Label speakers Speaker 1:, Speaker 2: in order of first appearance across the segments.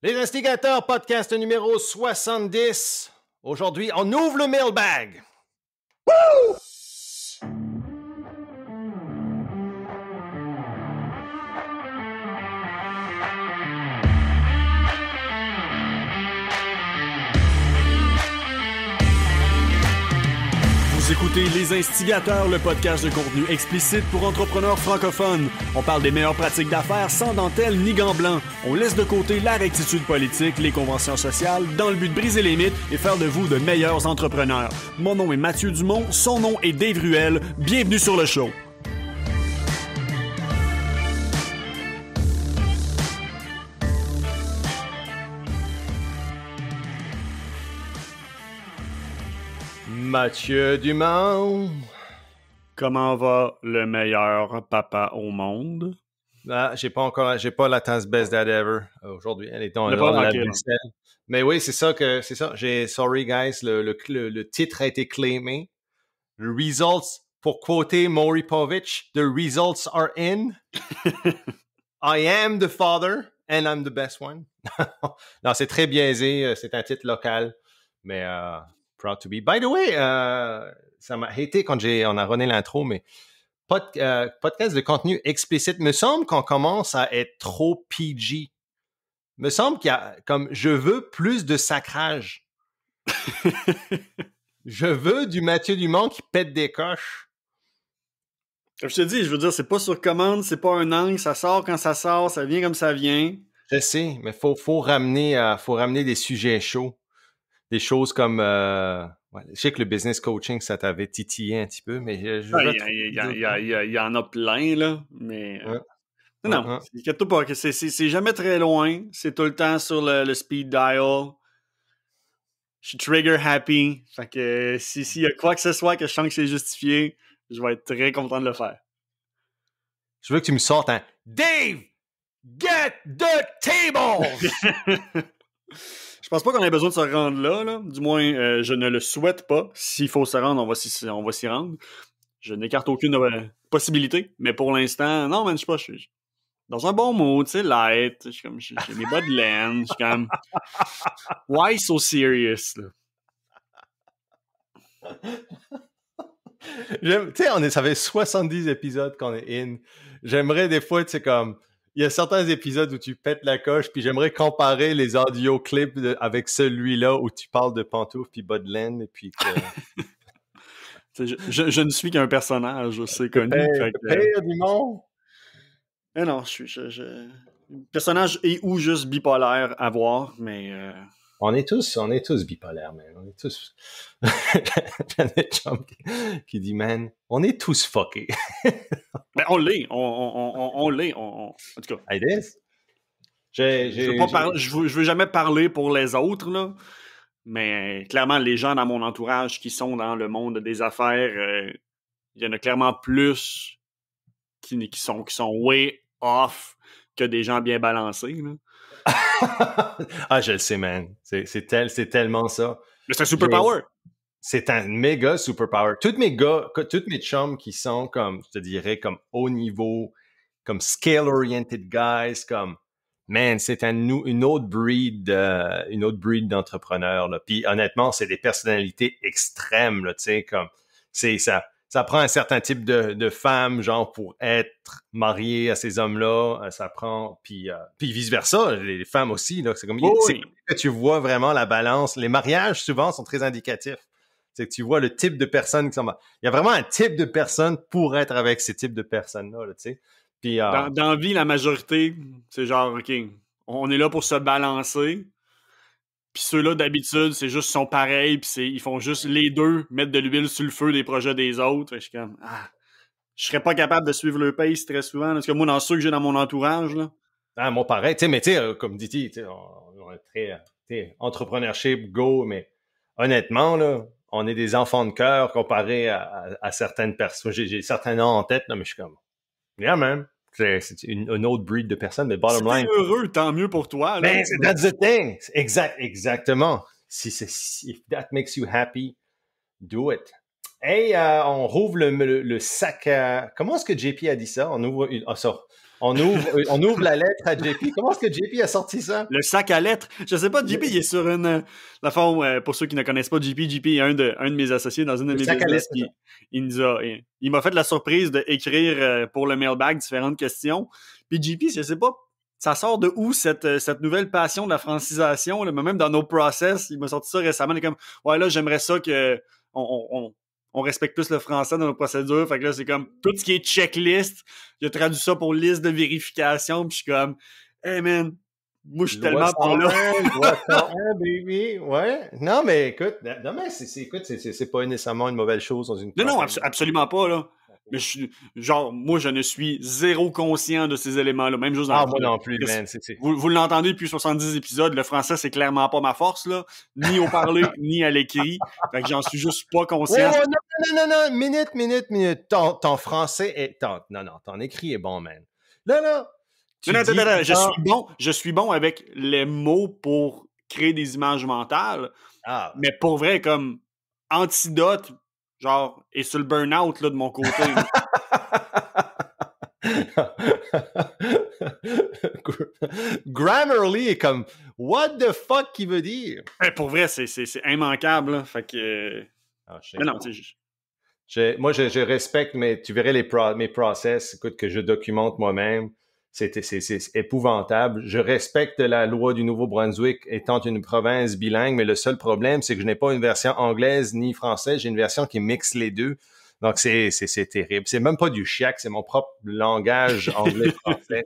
Speaker 1: Les Instigateurs, podcast numéro 70. Aujourd'hui, on ouvre le mailbag. Woo!
Speaker 2: Vous écoutez Les Instigateurs, le podcast de contenu explicite pour entrepreneurs francophones. On parle des meilleures pratiques d'affaires sans dentelle ni gants blancs. On laisse de côté la rectitude politique, les conventions sociales, dans le but de briser les mythes et faire de vous de meilleurs entrepreneurs. Mon nom est Mathieu Dumont, son nom est Dave Ruel. Bienvenue sur le show.
Speaker 1: Mathieu Dumont.
Speaker 2: Comment va le meilleur papa au monde?
Speaker 1: Ah, j'ai pas la tasse best dad ever aujourd'hui. Elle est dans la vaisselle. Mais oui, c'est ça. Sorry guys, le titre a été claimé. The results, pour quoter Maury Povich, the results are in. I am the father and I'm the best one. Non, c'est très biaisé. C'est un titre local, mais proud to be. By the way, ça m'a haté quand on a runné l'intro, mais podcast de contenu explicite. Me semble qu'on commence à être trop PG. Me semble qu'il y a comme je veux plus de sacrage. Je veux du Mathieu Dumont qui pète des coches.
Speaker 2: Comme je te dis, je veux dire, c'est pas sur commande, c'est pas un angle, ça sort quand ça sort, ça vient comme ça vient.
Speaker 1: Je sais, mais faut ramener des sujets chauds. Des choses comme je sais que le business coaching, ça t'avait titillé un petit peu, mais
Speaker 2: il y en a plein, là, mais
Speaker 1: ouais.
Speaker 2: non, inquiète-toi pas, que c'est jamais très loin, c'est tout le temps sur le speed dial. Je suis trigger happy, fait que s'il y a quoi que ce soit que je sens que c'est justifié, je vais être très content de le faire.
Speaker 1: Je veux que tu me sortes un Dave, get the tables!
Speaker 2: Je pense pas qu'on ait besoin de se rendre là. Du moins, je ne le souhaite pas. S'il faut se rendre, on va s'y rendre. Je n'écarte aucune possibilité. Mais pour l'instant, non, man, je suis dans un bon mood, tu sais, light. J'ai mes bas de laine. Je suis comme... Why so serious, là?
Speaker 1: Tu sais, ça fait 70 épisodes qu'on est in. J'aimerais des fois, tu sais, comme... Il y a certains épisodes où tu pètes la coche, puis j'aimerais comparer les audio clips avec celui-là où tu parles de pantoufles puis bas de laine, et puis que...
Speaker 2: je ne suis qu'un personnage, c'est connu.
Speaker 1: Père du monde!
Speaker 2: Mais non, je suis... Personnage et ou juste bipolaire à voir, mais...
Speaker 1: On est tous bipolaires, man. On est tous... J'en ai chum qui dit, man, on est tous fuckés.
Speaker 2: Ben, on l'est. On l'est. En tout cas.
Speaker 1: It is.
Speaker 2: Je veux jamais parler pour les autres, là. Mais clairement, les gens dans mon entourage qui sont dans le monde des affaires, il y en a clairement plus qui sont way off que des gens bien balancés, là.
Speaker 1: Ah, je le sais, man. C'est tellement ça.
Speaker 2: Mais c'est un superpower.
Speaker 1: C'est un méga superpower. Tous mes chums qui sont comme, je te dirais, comme haut niveau, comme scale-oriented guys, comme, man, c'est une autre breed d'entrepreneurs, là. Puis honnêtement, c'est des personnalités extrêmes, là, tu sais, comme, ça prend un certain type de femme, genre, pour être marié à ces hommes-là. Ça prend, puis vice-versa, les femmes aussi, là. C'est comme, c'est que tu vois vraiment la balance. Les mariages, souvent, sont très indicatifs. C'est que tu vois le type de personnes qui sont... Il y a vraiment un type de personne pour être avec ces types de personnes-là, là, tu sais. Puis,
Speaker 2: dans la vie, la majorité, c'est genre, OK, on est là pour se balancer. Puis ceux-là, d'habitude, c'est juste sont pareils, puis ils font juste les deux mettre de l'huile sur le feu des projets des autres. Je suis comme, je serais pas capable de suivre le pace très souvent. Parce que moi, dans ceux que j'ai dans mon entourage, là.
Speaker 1: Ah, moi, pareil. Tu sais, mais tu sais, comme dit, on est très entrepreneurship, go, mais honnêtement, là, on est des enfants de cœur comparé à certaines personnes. J'ai certains noms en tête, là, mais je suis comme, yeah, man. C'est une autre breed de personnes, mais bottom line.
Speaker 2: Si t'es heureux, tant mieux pour toi. Là.
Speaker 1: Ben, that's the thing. Exactement. If that makes you happy, do it. Hey, on rouvre le sac à... Comment est-ce que JP a dit ça? On on ouvre la lettre à JP. Comment est-ce que JP a sorti ça?
Speaker 2: Le sac à lettres. Je sais pas, JP, il est sur une... La forme, pour ceux qui ne connaissent pas JP est un de mes associés dans une de mes business. Il m'a fait la surprise d'écrire pour le mailbag différentes questions. Puis JP, je sais pas, ça sort de où cette nouvelle passion de la francisation, là, mais même dans nos process, il m'a sorti ça récemment, il est comme, ouais, là, j'aimerais ça que on respecte plus le français dans nos procédures. Fait que là, c'est comme tout ce qui est checklist. Il a traduit ça pour liste de vérification. Puis je suis comme, hey man, moi, je suis tellement pas là.
Speaker 1: Loi 101, baby. Ouais. Non, mais écoute, non, mais c'est pas nécessairement une mauvaise chose dans une
Speaker 2: Non, absolument pas, là. Mais moi, je ne suis zéro conscient de ces éléments-là. Même juste dans
Speaker 1: moi non plus, man.
Speaker 2: Vous l'entendez depuis 70 épisodes, le français, c'est clairement pas ma force, là. Ni au parler, ni à l'écrit. Fait que j'en suis juste pas conscient.
Speaker 1: Non. Minute. Ton français est... ton écrit est bon, man. Non.
Speaker 2: Je suis bon avec les mots pour créer des images mentales. Mais pour vrai, comme antidote, genre, et sur le burn-out, là, de mon côté.
Speaker 1: Grammarly est comme, what the fuck qu'il veut dire?
Speaker 2: Pour vrai, c'est immanquable, là. Fait que... mais non, tu sais...
Speaker 1: Moi, je respecte, mais tu verrais mes process, écoute, que je documente moi-même. C'est épouvantable. Je respecte la loi du Nouveau-Brunswick étant une province bilingue, mais le seul problème, c'est que je n'ai pas une version anglaise ni française. J'ai une version qui mixe les deux. Donc, c'est terrible. C'est même pas du chiac, c'est mon propre langage anglais-français.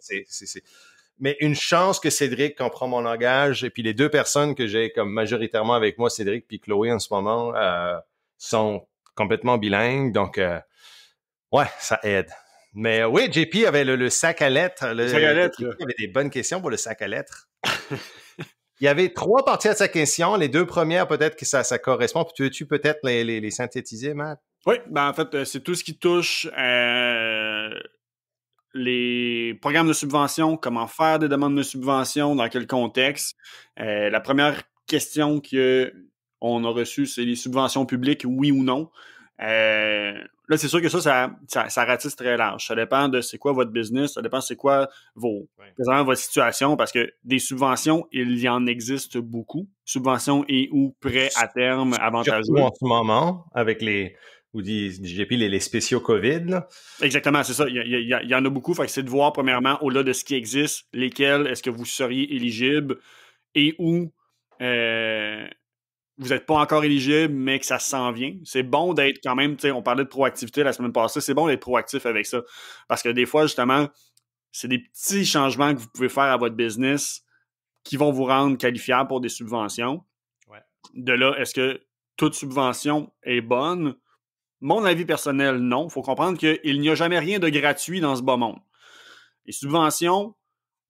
Speaker 1: Mais une chance que Cédric comprend mon langage. Et puis, les deux personnes que j'ai comme majoritairement avec moi, Cédric puis Chloé en ce moment, sont complètement bilingues. Donc, ouais, ça aide. Mais oui, JP avait le sac à lettres.
Speaker 2: Le sac à lettres.
Speaker 1: Il avait des bonnes questions pour le sac à lettres. Il y avait 3 parties à sa question. Les 2 premières, peut-être que ça correspond. Puis veux-tu peut-être les synthétiser, Matt?
Speaker 2: Oui, ben en fait, c'est tout ce qui touche les programmes de subvention, comment faire des demandes de subvention, dans quel contexte. La première question qu'on a reçue, c'est les subventions publiques, oui ou non. Là, c'est sûr que ça ratisse très large. Ça dépend de c'est quoi votre business, ça dépend c'est quoi présentement votre situation, parce que des subventions, il y en existe beaucoup. Subventions et ou prêts à terme avantageux.
Speaker 1: Surtout en ce moment, avec les spéciaux COVID, là.
Speaker 2: Exactement, c'est ça. Il y en a beaucoup. Fait que c'est de voir, premièrement, au-delà de ce qui existe, lesquels est-ce que vous seriez éligible et où vous n'êtes pas encore éligible, mais que ça s'en vient. C'est bon d'être quand même, tu sais, on parlait de proactivité la semaine passée, c'est bon d'être proactif avec ça. Parce que des fois, justement, c'est des petits changements que vous pouvez faire à votre business qui vont vous rendre qualifiable pour des subventions.
Speaker 1: Ouais.
Speaker 2: De là, est-ce que toute subvention est bonne? Mon avis personnel, non. Il faut comprendre qu'il n'y a jamais rien de gratuit dans ce bas monde. Les subventions,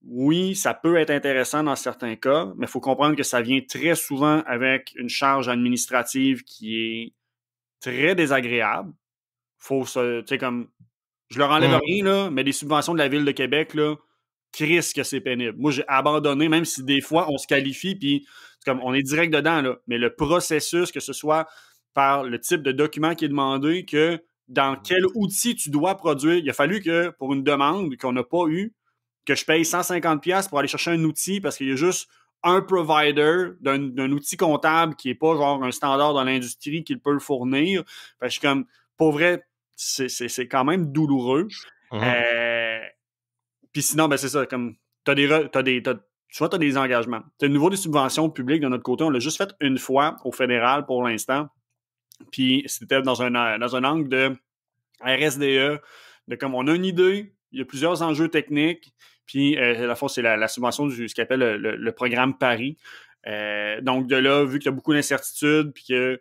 Speaker 2: oui, ça peut être intéressant dans certains cas, mais il faut comprendre que ça vient très souvent avec une charge administrative qui est très désagréable. Faut tu sais, comme, je leur enlève rien, là, mais les subventions de la Ville de Québec, là, crisse que c'est pénible. Moi, j'ai abandonné, même si des fois, on se qualifie, puis comme on est direct dedans, là, mais le processus, que ce soit par le type de document qui est demandé, que dans quel outil tu dois produire. Il a fallu que, pour une demande qu'on n'a pas eue, que je paye 150$ pour aller chercher un outil parce qu'il y a juste un provider d'un outil comptable qui n'est pas genre un standard dans l'industrie qui peut le fournir. Fait que je suis comme, pour vrai, c'est quand même douloureux. Puis sinon, ben c'est ça, comme, soit tu as des engagements. Au niveau des subventions publiques, de notre côté, on l'a juste fait une fois au fédéral pour l'instant. Puis c'était dans un angle de RSDE, de comme on a une idée, il y a plusieurs enjeux techniques, puis la fois, c'est la subvention ce qu'on appelle le programme Paris. Donc de là, vu qu'il y a beaucoup d'incertitudes, puis que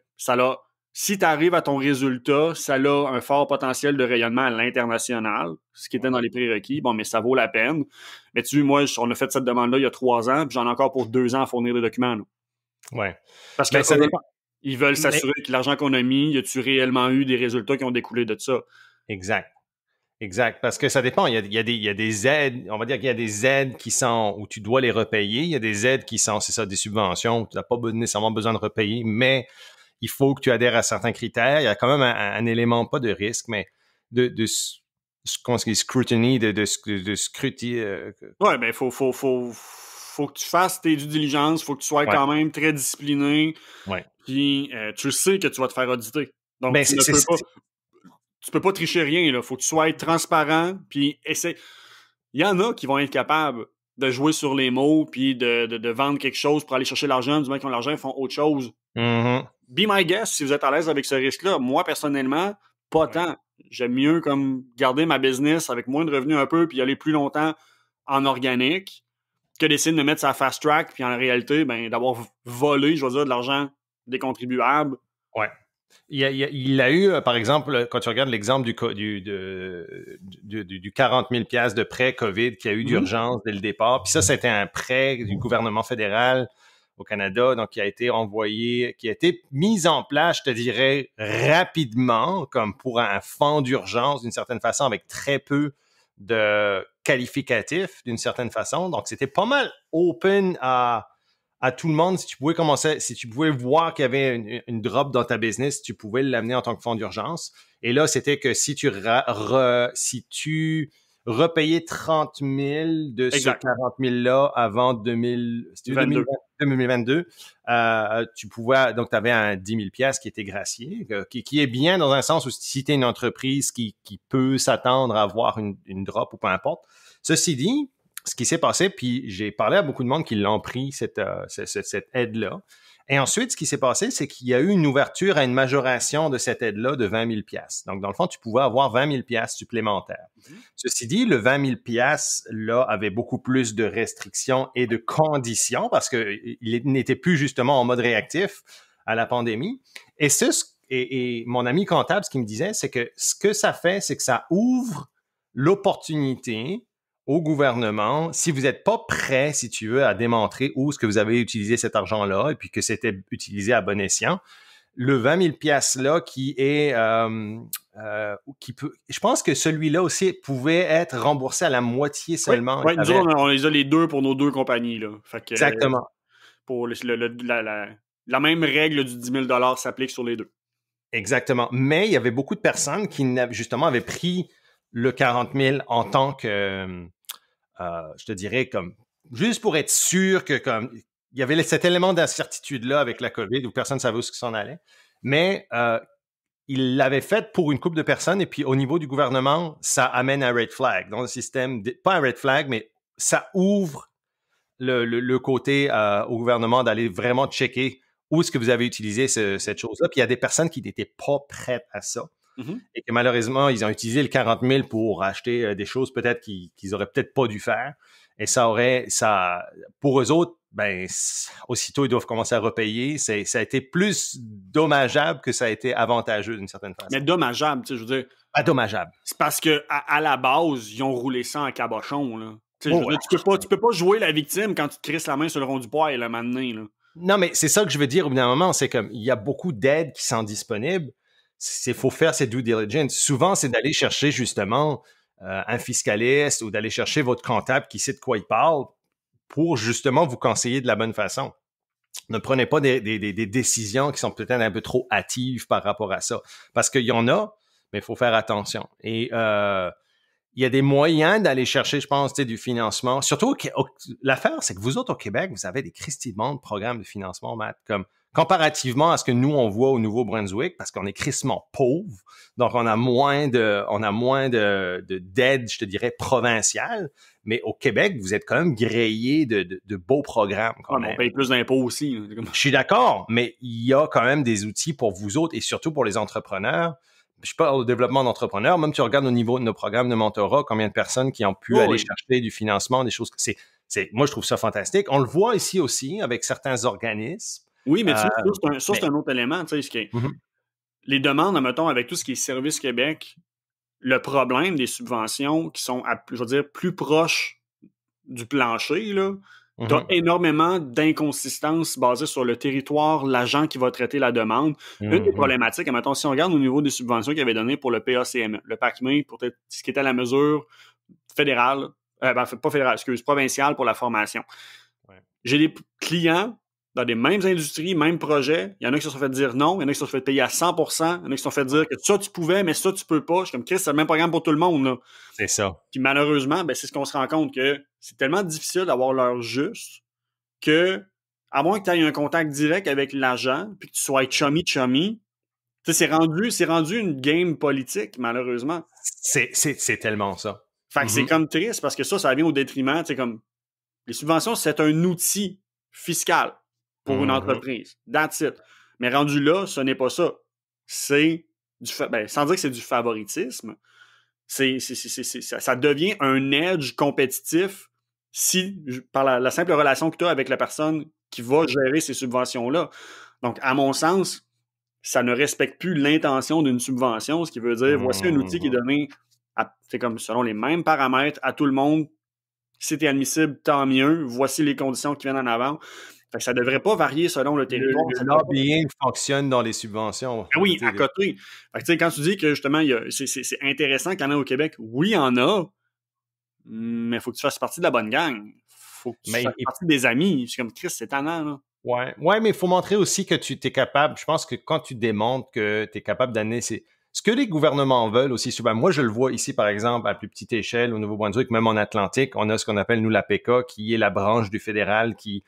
Speaker 2: si tu arrives à ton résultat, ça a un fort potentiel de rayonnement à l'international, ce qui était dans les prérequis. Bon, mais ça vaut la peine. Mais tu vois, on a fait cette demande-là il y a 3 ans, puis j'en ai encore pour 2 ans à fournir des documents. Là.
Speaker 1: Ouais.
Speaker 2: Parce que ça dépend. Ils veulent s'assurer que l'argent qu'on a mis, y a-tu réellement eu des résultats qui ont découlé de ça?
Speaker 1: Exact. Parce que ça dépend. Il y a des aides, on va dire qu'il y a des aides qui sont où tu dois les repayer. Il y a des aides qui sont, c'est ça, des subventions où tu n'as pas nécessairement besoin de repayer, mais il faut que tu adhères à certains critères. Il y a quand même un élément, pas de risque, mais de scrutiny, de scruti.
Speaker 2: Ouais, ben, faut que tu fasses tes due diligence, faut que tu sois
Speaker 1: Ouais.
Speaker 2: quand même très discipliné,
Speaker 1: Ouais.
Speaker 2: puis tu sais que tu vas te faire auditer. Donc,
Speaker 1: Ben,
Speaker 2: tu peux pas tricher rien, là. Faut que tu sois transparent, puis essaie. Il y en a qui vont être capables de jouer sur les mots, puis de vendre quelque chose pour aller chercher l'argent. Du moins qui ont l'argent, ils font autre chose.
Speaker 1: Mm-hmm.
Speaker 2: Be my guest si vous êtes à l'aise avec ce risque-là. Moi, personnellement, pas tant. J'aime mieux comme garder ma business avec moins de revenus un peu, puis aller plus longtemps en organique, que d'essayer de me mettre sa fast track, puis en réalité, ben, d'avoir volé, je veux dire, de l'argent des contribuables.
Speaker 1: Ouais. Il a eu, par exemple, quand tu regardes l'exemple du 40 000 $ de prêt COVID qui a eu d'urgence dès le départ. Puis ça, c'était un prêt du gouvernement fédéral au Canada, donc qui a été envoyé, qui a été mis en place, je te dirais, rapidement, comme pour un fonds d'urgence d'une certaine façon, avec très peu de qualificatifs d'une certaine façon. Donc, c'était pas mal open à tout le monde. Si tu pouvais commencer, si tu pouvais voir qu'il y avait une drop dans ta business, tu pouvais l'amener en tant que fonds d'urgence. Et là, c'était que si tu repayais 30 000 de
Speaker 2: Exact.
Speaker 1: ce 40 000-là avant 2022, tu pouvais, donc tu avais un 10 000 $ qui était gracié, qui est bien dans un sens où si tu es une entreprise qui peut s'attendre à avoir une drop ou peu importe. Ceci dit, ce qui s'est passé, puis j'ai parlé à beaucoup de monde qui l'ont pris, cette aide-là. Et ensuite, ce qui s'est passé, c'est qu'il y a eu une ouverture à une majoration de cette aide-là de 20 000 $. Donc, dans le fond, tu pouvais avoir 20 000 $ supplémentaires. Ceci dit, le 20 000 $ là avait beaucoup plus de restrictions et de conditions parce qu'il n'était plus justement en mode réactif à la pandémie. Et mon ami comptable, ce qu'il me disait, c'est que ce que ça fait, c'est que ça ouvre l'opportunité au gouvernement, si vous n'êtes pas prêt, si tu veux, à démontrer où est-ce que vous avez utilisé cet argent-là et puis que c'était utilisé à bon escient, le 20 000 $ là qui est, qui peut, je pense que celui-là aussi pouvait être remboursé à la moitié seulement.
Speaker 2: Oui, nous autres, on les a les deux pour nos deux compagnies, là. Fait que,
Speaker 1: exactement.
Speaker 2: Pour la même règle du 10 000 $ s'applique sur les deux.
Speaker 1: Exactement. Mais il y avait beaucoup de personnes qui justement avaient pris le 40 000 en tant que je te dirais comme juste pour être sûr que comme il y avait cet élément d'incertitude-là avec la COVID où personne ne savait où ce qui s'en allait. Mais il l'avait fait pour une couple de personnes et puis au niveau du gouvernement, ça amène un red flag dans le système. Pas un red flag, mais ça ouvre le côté au gouvernement d'aller vraiment checker où est-ce que vous avez utilisé cette chose-là. Puis il y a des personnes qui n'étaient pas prêtes à ça. Mm-hmm. Et que malheureusement, ils ont utilisé le 40 000 pour acheter des choses peut-être qu'ils auraient peut-être pas dû faire. Et pour eux autres, ben, aussitôt ils doivent commencer à repayer. Ça a été plus dommageable que ça a été avantageux d'une certaine façon.
Speaker 2: Mais dommageable, tu sais, je veux dire.
Speaker 1: Pas dommageable.
Speaker 2: C'est parce que à la base, ils ont roulé ça en cabochon, là. Tu peux pas jouer la victime quand tu te crisses la main sur le rond du poil, là, maintenant, là.
Speaker 1: Non, mais c'est ça que je veux dire au bout d'un moment. C'est comme, il y a beaucoup d'aides qui sont disponibles. Faut faire ses due diligence. Souvent, c'est d'aller chercher justement un fiscaliste ou d'aller chercher votre comptable qui sait de quoi il parle pour justement vous conseiller de la bonne façon. Ne prenez pas des décisions qui sont peut-être un peu trop hâtives par rapport à ça. Parce qu'il y en a, mais il faut faire attention. Et il y a des moyens d'aller chercher, je pense, du financement. Surtout, l'affaire, c'est que vous autres, au Québec, vous avez des crissement de programmes de financement, Matt, comme comparativement à ce que nous, on voit au Nouveau-Brunswick, parce qu'on est crissement pauvre, donc on a moins d'aide, je te dirais, provinciale, mais au Québec, vous êtes quand même grillé de beaux programmes. Quand même.
Speaker 2: On paye plus d'impôts aussi.
Speaker 1: Je suis d'accord, mais il y a quand même des outils pour vous autres et surtout pour les entrepreneurs. Je parle au développement d'entrepreneurs, même tu regardes au niveau de nos programmes de mentorat, combien de personnes qui ont pu aller chercher du financement, des choses, moi je trouve ça fantastique. On le voit ici aussi avec certains organismes.
Speaker 2: Oui, mais ça, c'est un autre élément. Tu sais, les demandes, mettons, avec tout ce qui est Service Québec, le problème des subventions qui sont, je veux dire, plus proches du plancher, là, t'as énormément d'inconsistances basées sur le territoire, l'agent qui va traiter la demande. Une des problématiques, mettons, si on regarde au niveau des subventions qu'il avait données pour le PACME, le PACME, pour ce qui était la mesure fédérale, pas fédérale, provinciale pour la formation. Ouais. J'ai des clients dans les mêmes industries, mêmes projets. Il y en a qui se sont fait dire non, il y en a qui se sont fait payer à 100%, il y en a qui se sont fait dire que ça, tu pouvais, mais ça, tu peux pas. Je suis comme, Chris, c'est le même programme pour tout le monde, là.
Speaker 1: C'est ça.
Speaker 2: Puis malheureusement, ben, c'est ce qu'on se rend compte que c'est tellement difficile d'avoir l'heure juste que, à moins que tu aies un contact direct avec l'agent, puis que tu sois chummy, tu sais, c'est rendu une game politique, malheureusement.
Speaker 1: C'est tellement ça.
Speaker 2: Fait que c'est comme triste parce que ça vient au détriment, tu sais, comme les subventions, c'est un outil fiscal pour une entreprise. That's it. Mais rendu là, ce n'est pas ça. C'est sans dire que c'est du favoritisme, ça devient un edge compétitif si, par la simple relation que tu as avec la personne qui va gérer ces subventions-là. Donc, à mon sens, ça ne respecte plus l'intention d'une subvention, ce qui veut dire, voici un outil qui est donné c'est comme selon les mêmes paramètres à tout le monde. Si c'est admissible, tant mieux. Voici les conditions qui viennent en avant. Fait que ça ne devrait pas varier selon le territoire.
Speaker 1: Le lobbying fonctionne dans les subventions.
Speaker 2: Ah oui, à côté. Fait que, quand tu dis que justement, c'est intéressant qu'il y en a au Québec, oui, il y en a, mais il faut que tu fasses partie de la bonne gang. Il faut que tu fasses partie des amis. C'est comme Chris, c'est tannant, là.
Speaker 1: Ouais, mais il faut montrer aussi que tu es capable. Je pense que quand tu démontres que tu es capable d'amener ce que les gouvernements veulent aussi souvent. Moi, je le vois ici, par exemple, à plus petite échelle, au Nouveau-Brunswick, même en Atlantique, on a ce qu'on appelle, nous, l'APECA, qui est la branche du fédéral qui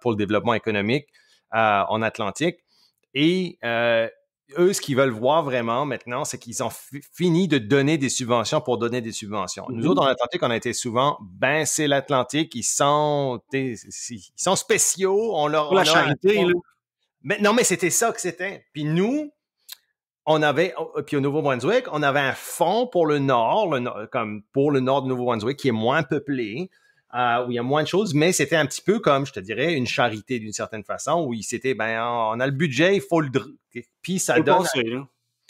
Speaker 1: pour le développement économique en Atlantique. Et eux, ce qu'ils veulent voir vraiment maintenant, c'est qu'ils ont fini de donner des subventions pour donner des subventions. Nous autres, en Atlantique, on a été souvent, c'est l'Atlantique, ils sont spéciaux. On leur,
Speaker 2: pour la charité, là.
Speaker 1: Mais, non, mais c'était ça que c'était. Puis nous, puis au Nouveau-Brunswick, on avait un fonds pour le nord, comme pour le nord du Nouveau-Brunswick, qui est moins peuplé, où il y a moins de choses, mais c'était un petit peu comme, je te dirais, une charité d'une certaine façon, où c'était, on a le budget, il faut le... Puis ça donne...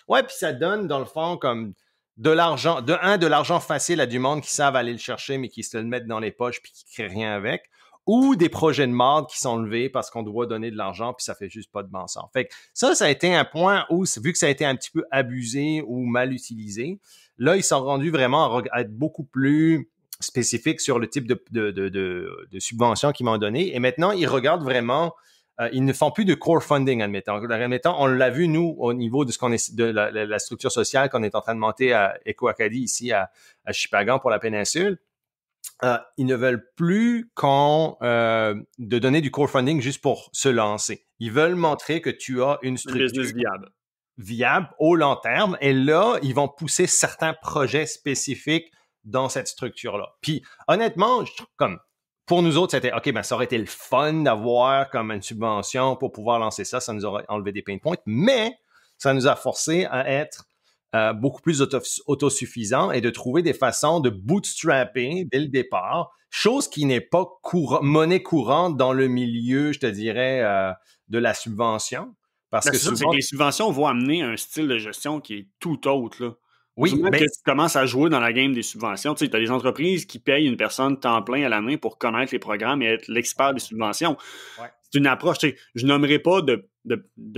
Speaker 1: Ouais, puis ça donne, dans le fond, comme de l'argent, de l'argent facile à du monde qui savent aller le chercher, mais qui se le mettent dans les poches puis qui créent rien avec, ou des projets de marde qui sont levés parce qu'on doit donner de l'argent puis ça fait juste pas de bon sens. Fait que ça a été un point où, vu que ça a été un petit peu abusé ou mal utilisé, là, ils sont rendus vraiment à être beaucoup plus spécifiques sur le type de subventions qu'ils m'ont donné. Et maintenant, ils regardent vraiment, ils ne font plus de core funding, admettons. On l'a vu, nous, au niveau de la structure sociale qu'on est en train de monter à Eco-Acadie, ici à Shippagan pour la péninsule. Ils ne veulent plus de donner du core funding juste pour se lancer. Ils veulent montrer que tu as une structure viable au long terme. Et là, ils vont pousser certains projets spécifiques dans cette structure-là. Puis, honnêtement, comme pour nous autres, c'était OK, ça aurait été le fun d'avoir comme une subvention pour pouvoir lancer ça. Ça nous aurait enlevé des pain points. Mais ça nous a forcé à être beaucoup plus autosuffisant et de trouver des façons de bootstrapper dès le départ, chose qui n'est pas monnaie courante dans le milieu, je te dirais, de la subvention. Parce que souvent,
Speaker 2: les subventions vont amener un style de gestion qui est tout autre, là.
Speaker 1: Oui,
Speaker 2: mais que tu commences à jouer dans la game des subventions. Tu sais, as des entreprises qui payent une personne temps plein à l'année pour connaître les programmes et être l'expert des subventions. Ouais. C'est une approche. Tu sais, je nommerai pas de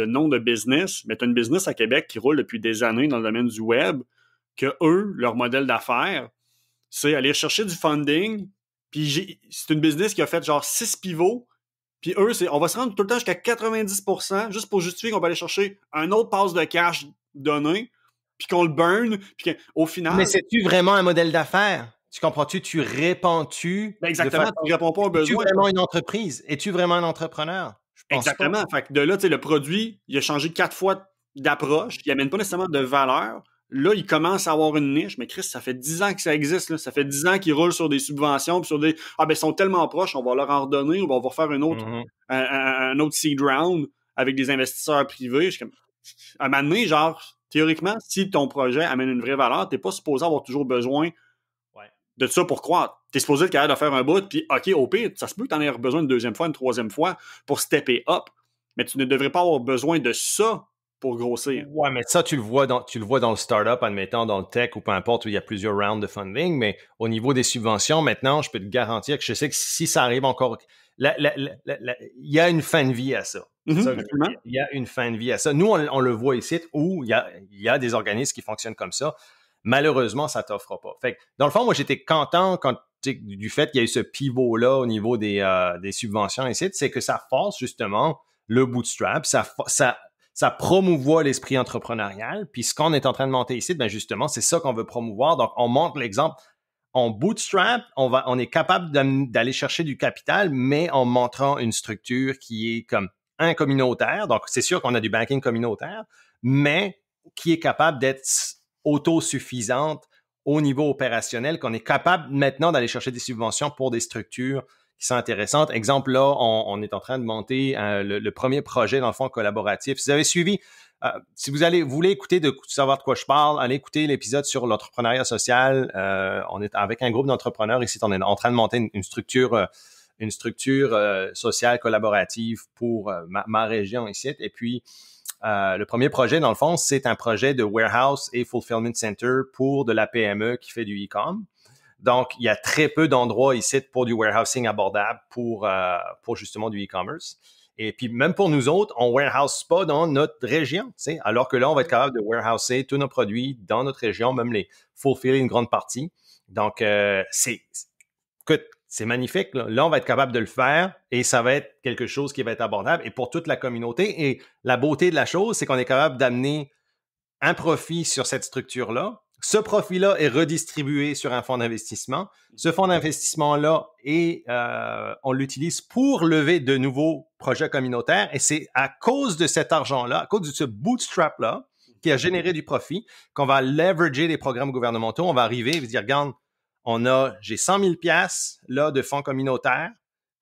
Speaker 2: nom de business, mais tu as une business à Québec qui roule depuis des années dans le domaine du web, que eux, leur modèle d'affaires, c'est aller chercher du funding. Puis c'est une business qui a fait genre 6 pivots. Puis eux, on va se rendre tout le temps jusqu'à 90% juste pour justifier qu'on va aller chercher un autre passe de cash donné, puis qu'on le burn, puis qu'au final...
Speaker 1: Mais c'est-tu vraiment un modèle d'affaires? Tu comprends-tu? Tu répands-tu...
Speaker 2: Exactement, tu ne réponds pas aux besoins.
Speaker 1: Es-tu vraiment une entreprise? Es-tu vraiment un entrepreneur?
Speaker 2: Exactement. Fait que de là, tu sais, le produit, il a changé 4 fois d'approche, il n'amène pas nécessairement de valeur. Là, il commence à avoir une niche, mais Chris, ça fait 10 ans que ça existe, là. Ça fait 10 ans qu'ils roulent sur des subventions, puis sur des... ils sont tellement proches, on va leur en redonner, on va faire un autre seed round avec des investisseurs privés. Je suis comme... À un moment donné, genre... Théoriquement, si ton projet amène une vraie valeur, tu n'es pas supposé avoir toujours besoin de ça pour croître. Tu es supposé être capable de faire un bout, puis OK, au pire, ça se peut que tu en aies besoin une deuxième fois, une troisième fois pour stepper up, mais tu ne devrais pas avoir besoin de ça pour grossir.
Speaker 1: Ouais, mais ça, tu le vois dans le startup, admettons, dans le tech ou peu importe où il y a plusieurs rounds de funding, mais au niveau des subventions, maintenant, je peux te garantir que je sais que si ça arrive encore... Il y a une fin de vie à ça. Il y a une fin de vie à ça. Nous, on le voit ici où il y a des organismes qui fonctionnent comme ça. Malheureusement, ça t'offre pas. Fait que, dans le fond, moi, j'étais content quand du fait qu'il y a eu ce pivot-là au niveau des subventions ici, c'est que ça force justement le bootstrap, ça promouvoit l'esprit entrepreneurial. Puis ce qu'on est en train de monter ici, ben justement, c'est ça qu'on veut promouvoir. Donc, on montre l'exemple. En bootstrap, on est capable d'aller chercher du capital, mais en montrant une structure qui est comme un communautaire. Donc, c'est sûr qu'on a du banking communautaire, mais qui est capable d'être autosuffisante au niveau opérationnel, qu'on est capable maintenant d'aller chercher des subventions pour des structures qui sont intéressantes. Exemple, là, on est en train de monter le premier projet, dans le fond, collaboratif. Si vous avez suivi, si vous voulez écouter de savoir de quoi je parle, allez écouter l'épisode sur l'entrepreneuriat social. On est avec un groupe d'entrepreneurs ici, on est en train de monter une structure sociale collaborative pour ma région ici. Et puis, le premier projet, dans le fond, c'est un projet de warehouse et fulfillment center pour de la PME qui fait du e-com. Donc, il y a très peu d'endroits ici pour du warehousing abordable pour justement du e-commerce. Et puis, même pour nous autres, on warehouse pas dans notre région, tu sais, alors que là, on va être capable de warehouser tous nos produits dans notre région, même les fulfiller une grande partie. Donc, écoute, c'est magnifique. Là, on va être capable de le faire et ça va être quelque chose qui va être abordable et pour toute la communauté. Et la beauté de la chose, c'est qu'on est capable d'amener un profit sur cette structure-là. Ce profit-là est redistribué sur un fonds d'investissement. Ce fonds d'investissement-là, on l'utilise pour lever de nouveaux projets communautaires. Et c'est à cause de cet argent-là, à cause de ce bootstrap-là, qui a généré du profit, qu'on va leverager les programmes gouvernementaux. On va arriver et dire, regarde, j'ai 100 000 piastres là de fonds communautaires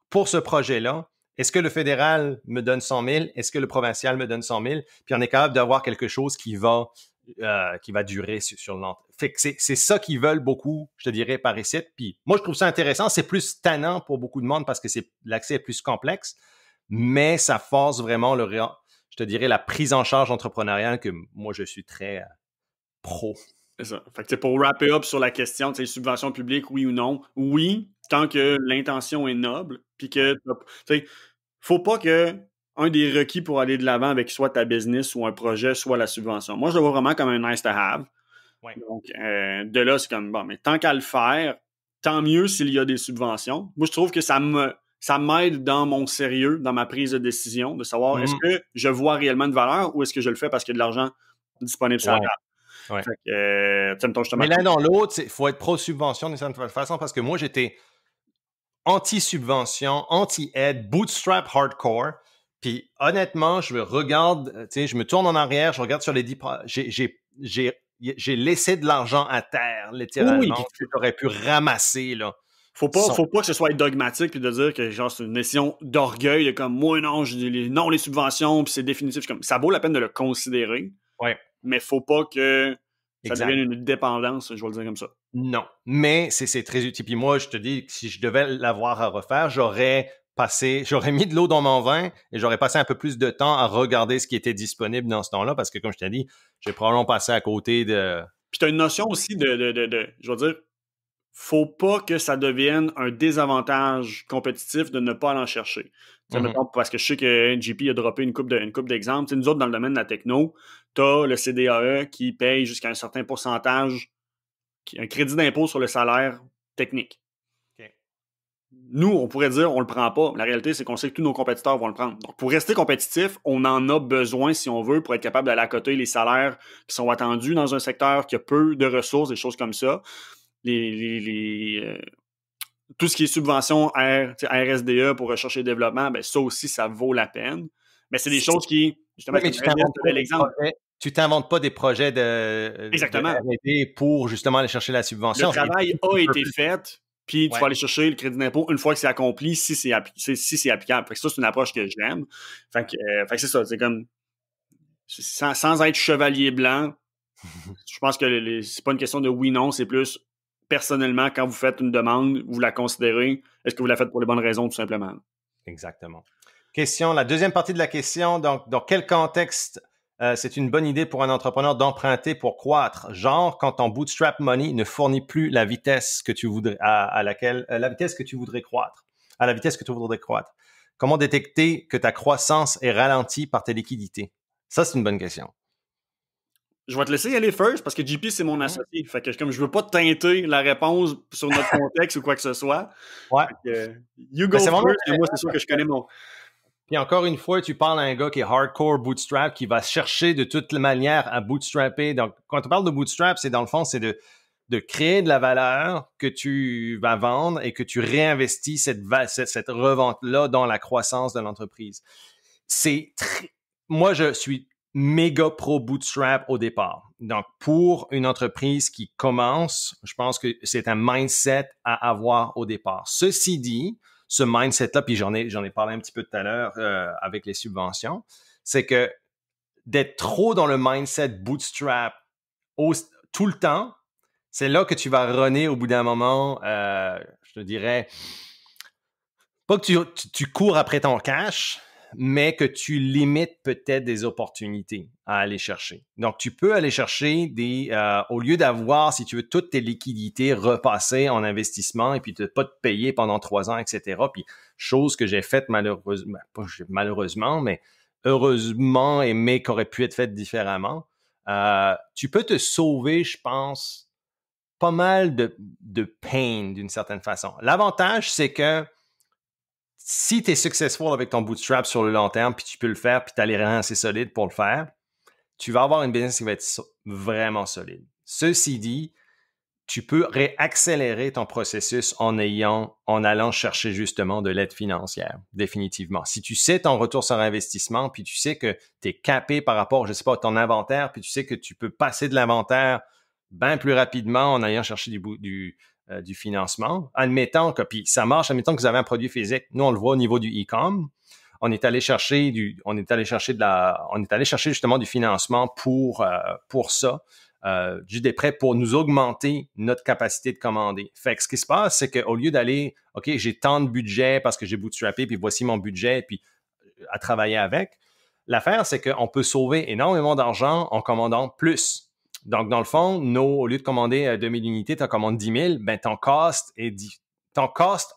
Speaker 1: pour ce projet-là. Est-ce que le fédéral me donne 100 000? Est-ce que le provincial me donne 100 000? Puis on est capable d'avoir quelque chose qui va durer sur le long. Fait que c'est ça qu'ils veulent beaucoup, je te dirais, par ici. Puis moi, je trouve ça intéressant. C'est plus tannant pour beaucoup de monde parce que l'accès est plus complexe, mais ça force vraiment je te dirais, la prise en charge entrepreneuriale que moi, je suis très pro.
Speaker 2: C'est ça. Fait que pour wrapper up sur la question, subvention publique, oui ou non? Oui, tant que l'intention est noble, puis que, faut pas que un des requis pour aller de l'avant avec soit ta business ou un projet, soit la subvention. Moi, je le vois vraiment comme un nice to have.
Speaker 1: Ouais.
Speaker 2: Donc, de là, c'est comme, bon, mais tant qu'à le faire, tant mieux s'il y a des subventions. Moi, je trouve que ça m'aide dans mon sérieux, dans ma prise de décision, de savoir est-ce que je vois réellement une valeur ou est-ce que je le fais parce qu'il y a de l'argent disponible sur la table.
Speaker 1: Ouais.
Speaker 2: Fait que,
Speaker 1: mais l'un dans l'autre, il faut être pro-subvention d'une certaine façon parce que moi, j'étais anti-subvention, anti-aide, bootstrap hardcore. Puis honnêtement, je me tourne en arrière, je regarde sur les 10... J'ai laissé de l'argent à terre, littéralement, que j'aurais pu ramasser, là.
Speaker 2: Faut pas que ce soit dogmatique puis de dire que genre c'est une décision d'orgueil de comme moi non, je dis les subventions puis c'est définitif. Comme ça vaut la peine de le considérer.
Speaker 1: Ouais.
Speaker 2: Mais faut pas que ça devienne une dépendance, je vais le dire comme ça.
Speaker 1: Non, mais c'est très utile. Puis moi, je te dis que si je devais l'avoir à refaire, j'aurais mis de l'eau dans mon vin et j'aurais passé un peu plus de temps à regarder ce qui était disponible dans ce temps-là parce que, comme je t'ai dit, j'ai probablement passé à côté de...
Speaker 2: Puis t'as une notion aussi de je veux dire, faut pas que ça devienne un désavantage compétitif de ne pas aller en chercher. Mettons, parce que je sais que JP a droppé une couple d'exemples. Nous autres, dans le domaine de la techno, t'as le CDAE qui paye jusqu'à un certain pourcentage, un crédit d'impôt sur le salaire technique.
Speaker 1: Okay.
Speaker 2: Nous, on pourrait dire on le prend pas. La réalité, c'est qu'on sait que tous nos compétiteurs vont le prendre. Donc, pour rester compétitif, on en a besoin, si on veut, pour être capable d'aller à côté les salaires qui sont attendus dans un secteur qui a peu de ressources, des choses comme ça. Tout ce qui est subvention RSDE pour recherche et développement, ben ça aussi, ça vaut la peine. Mais c'est des choses qui... Justement,
Speaker 1: mais tu t'inventes pas des projets de R&D pour justement aller chercher la subvention.
Speaker 2: Le travail a été fait, puis tu vas aller chercher le crédit d'impôt une fois que c'est accompli, si c'est applicable. Fait que ça, c'est une approche que j'aime. Fait que c'est ça, c'est comme... Sans être chevalier blanc, je pense que c'est pas une question de oui-non, c'est plus... Personnellement, quand vous faites une demande, vous la considérez, est-ce que vous la faites pour les bonnes raisons, tout simplement?
Speaker 1: Exactement. La deuxième partie de la question, donc, dans quel contexte c'est une bonne idée pour un entrepreneur d'emprunter pour croître? Genre, quand ton bootstrap money ne fournit plus la vitesse que tu voudrais, la vitesse que tu voudrais croître, à la vitesse que tu voudrais croître. Comment détecter que ta croissance est ralentie par tes liquidités? Ça, c'est une bonne question.
Speaker 2: Je vais te laisser y aller first parce que JP, c'est mon associé. Fait que comme je veux pas teinter la réponse sur notre contexte ou quoi que ce soit.
Speaker 1: Ouais.
Speaker 2: Fait que, you go
Speaker 1: c'est
Speaker 2: first,
Speaker 1: vraiment
Speaker 2: et moi, c'est sûr que je connais mon...
Speaker 1: Puis encore une fois, tu parles à un gars qui est hardcore bootstrap, qui va chercher de toutes les manières à bootstrapper. Donc, quand on parle de bootstrap, c'est dans le fond, c'est de créer de la valeur que tu vas vendre et que tu réinvestis cette revente-là dans la croissance de l'entreprise. Moi, je suis méga pro bootstrap au départ. Donc, pour une entreprise qui commence, je pense que c'est un mindset à avoir au départ. Ceci dit, ce mindset-là, puis j'en ai parlé un petit peu tout à l'heure avec les subventions, c'est que d'être trop dans le mindset bootstrap tout le temps, c'est là que tu vas runner au bout d'un moment, je te dirais, pas que tu cours après ton cash, mais que tu limites peut-être des opportunités à aller chercher. Donc, tu peux aller chercher au lieu d'avoir, si tu veux, toutes tes liquidités repassées en investissement et puis de pas te payer pendant 3 ans, etc. Puis, chose que j'ai faite malheureusement, pas malheureusement, mais heureusement, mais qui aurait pu être faite différemment. Tu peux te sauver, je pense, pas mal de pain d'une certaine façon. L'avantage, c'est que si tu es successful avec ton bootstrap sur le long terme, puis tu peux le faire, puis tu as les reins assez solides pour le faire, tu vas avoir une business qui va être vraiment solide. Ceci dit, tu peux réaccélérer ton processus en allant chercher justement de l'aide financière, définitivement. Si tu sais ton retour sur investissement, puis tu sais que tu es capé par rapport, je sais pas, à ton inventaire, puis tu sais que tu peux passer de l'inventaire bien plus rapidement en allant chercher du financement. Admettons que, puis ça marche, admettons que vous avez un produit physique. Nous, on le voit au niveau du e-com. On est allé chercher justement du financement pour ça, du des prêts pour nous augmenter notre capacité de commander. Fait que ce qui se passe, c'est qu'au lieu d'aller, OK, j'ai tant de budget parce que j'ai bootstrappé, puis voici mon budget, puis à travailler avec, l'affaire, c'est qu'on peut sauver énormément d'argent en commandant plus. Donc, dans le fond, au lieu de commander 2000 unités, tu en commandes 10 000, ben ton cost